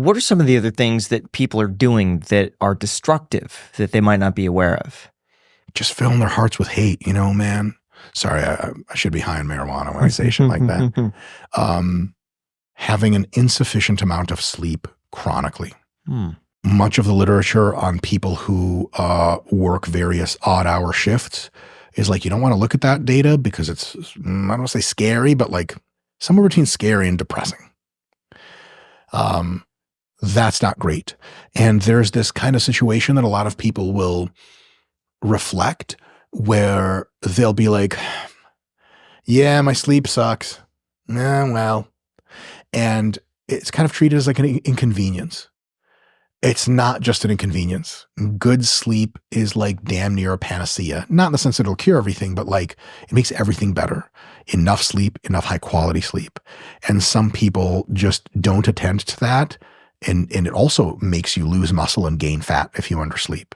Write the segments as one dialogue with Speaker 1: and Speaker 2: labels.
Speaker 1: What are some of the other things that people are doing that are destructive that they might not be aware of?
Speaker 2: Just filling their hearts with hate, man. Sorry, I should be high on marijuana when I say shit like that. Having an insufficient amount of sleep chronically. Much of the literature on people who work various odd-hour shifts is like, you don't want to look at that data because it's, I don't want to say scary, but like somewhere between scary and depressing. That's not great. And there's this kind of situation that a lot of people will reflect where they'll be like, yeah, my sleep sucks. Well, and it's kind of treated as like an inconvenience. It's not just an inconvenience. Good sleep is like damn near a panacea. Not in the sense that it'll cure everything, but like it makes everything better. Enough sleep, enough high quality sleep. And some people just don't attend to that. And it also makes you lose muscle and gain fat if you undersleep.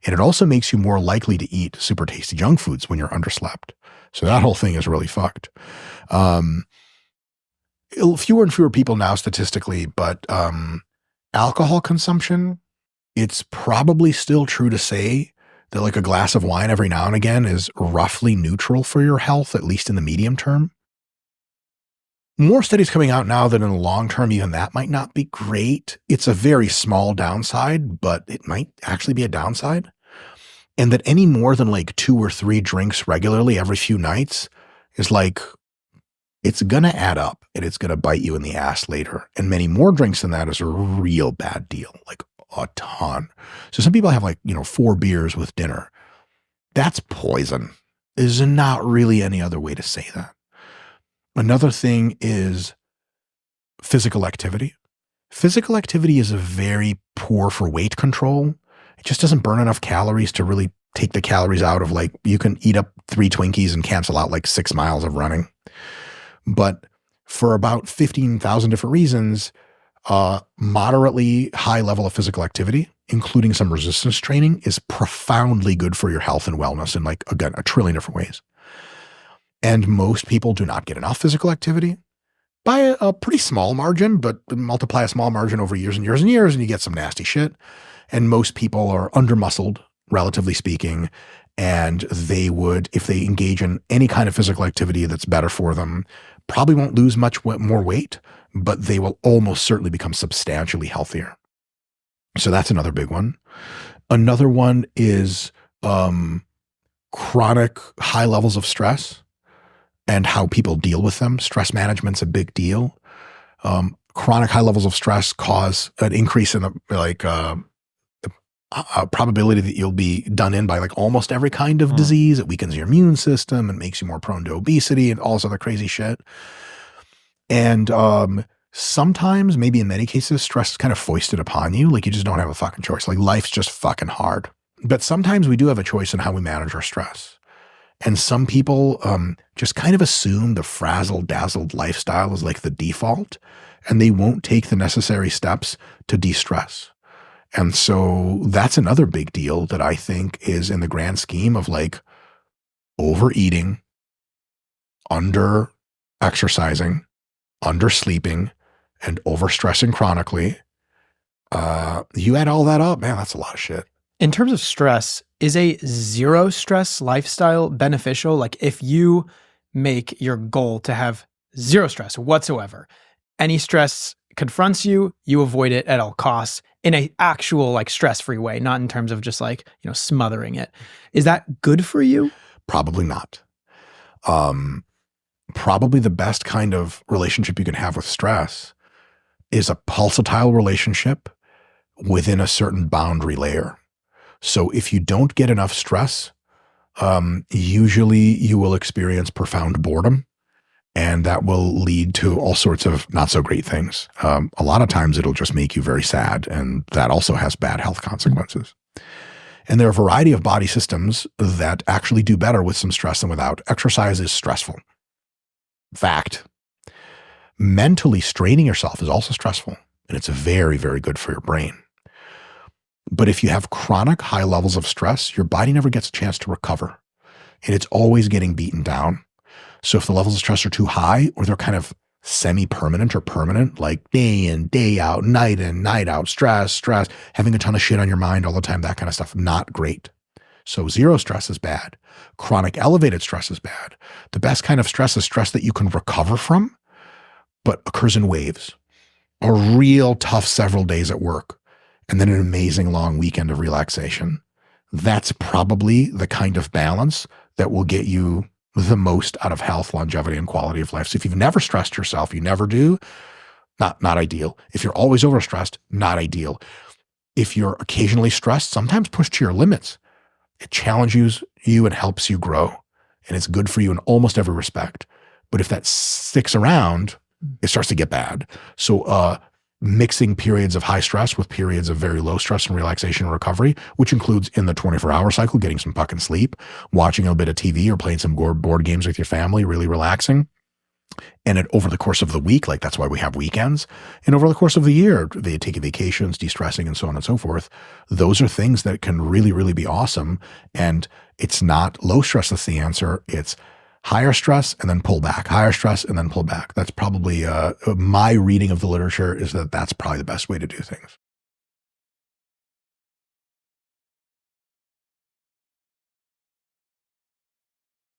Speaker 2: And it also makes you more likely to eat super tasty junk foods when you're underslept. So that whole thing is really fucked. Fewer and fewer people now statistically, but alcohol consumption, it's probably still true to say that like a glass of wine every now and again is roughly neutral for your health, at least in the medium term. More studies coming out now that in the long term, even that might not be great. It's a very small downside, but it might actually be a downside. And that any more than like 2 or 3 drinks regularly every few nights is like, it's going to add up and it's going to bite you in the ass later. And many more drinks than that is a real bad deal, like a ton. So some people have like, 4 beers with dinner. That's poison. There's not really any other way to say that. Another thing is physical activity. Physical activity is very poor for weight control. It just doesn't burn enough calories to really take the calories out of like, you can eat up 3 Twinkies and cancel out like 6 miles of running. But for about 15,000 different reasons, moderately high level of physical activity, including some resistance training, is profoundly good for your health and wellness in like, again, a trillion different ways. And most people do not get enough physical activity by a pretty small margin, but multiply a small margin over years and years and years, and you get some nasty shit. And most people are under-muscled, relatively speaking, and they would, if they engage in any kind of physical activity that's better for them, probably won't lose much more weight, but they will almost certainly become substantially healthier. So that's another big one. Another one is chronic high levels of stress and how people deal with them. Stress management's a big deal. Chronic high levels of stress cause an increase in the probability that you'll be done in by like almost every kind of disease. It weakens your immune system and makes you more prone to obesity and all this other crazy shit. And sometimes, maybe in many cases, stress is kind of foisted upon you. Like you just don't have a fucking choice. Like life's just fucking hard. But sometimes we do have a choice in how we manage our stress. And some people just kind of assume the frazzled-dazzled lifestyle is like the default, and they won't take the necessary steps to de-stress. And so that's another big deal that I think is in the grand scheme of like overeating, under-exercising, under-sleeping, and overstressing chronically. You add all that up, man, that's a lot of shit.
Speaker 3: In terms of stress, is a zero stress lifestyle beneficial? Like if you make your goal to have zero stress whatsoever, any stress confronts you, you avoid it at all costs in a actual like stress-free way, not in terms of just like, smothering it. Is that good for you?
Speaker 2: Probably not. Probably the best kind of relationship you can have with stress is a pulsatile relationship within a certain boundary layer. So if you don't get enough stress, usually you will experience profound boredom, and that will lead to all sorts of not so great things. A lot of times it'll just make you very sad, and that also has bad health consequences. And there are a variety of body systems that actually do better with some stress than without. Exercise is stressful. Fact. Mentally straining yourself is also stressful, and it's very, very good for your brain. But if you have chronic high levels of stress, your body never gets a chance to recover, and it's always getting beaten down. So if the levels of stress are too high or they're kind of semi-permanent or permanent, like day in, day out, night in, night out, stress, having a ton of shit on your mind all the time, that kind of stuff, not great. So zero stress is bad. Chronic elevated stress is bad. The best kind of stress is stress that you can recover from, but occurs in waves. A real tough several days at work, and then an amazing long weekend of relaxation. That's probably the kind of balance that will get you the most out of health, longevity, and quality of life. So if you've never stressed yourself, you never do, not ideal. If you're always overstressed, not ideal. If you're occasionally stressed, sometimes pushed to your limits, it challenges you and helps you grow. And it's good for you in almost every respect. But if that sticks around, it starts to get bad. So mixing periods of high stress with periods of very low stress and relaxation and recovery, which includes in the 24-hour cycle, getting some fucking sleep, watching a bit of TV or playing some board games with your family, really relaxing. And over the course of the week, like that's why we have weekends. And over the course of the year, they taking vacations, de-stressing, and so on and so forth. Those are things that can really, really be awesome. And it's not low stress that's the answer. It's higher stress and then pull back, higher stress and then pull back. That's probably my reading of the literature is that that's probably the best way to do things.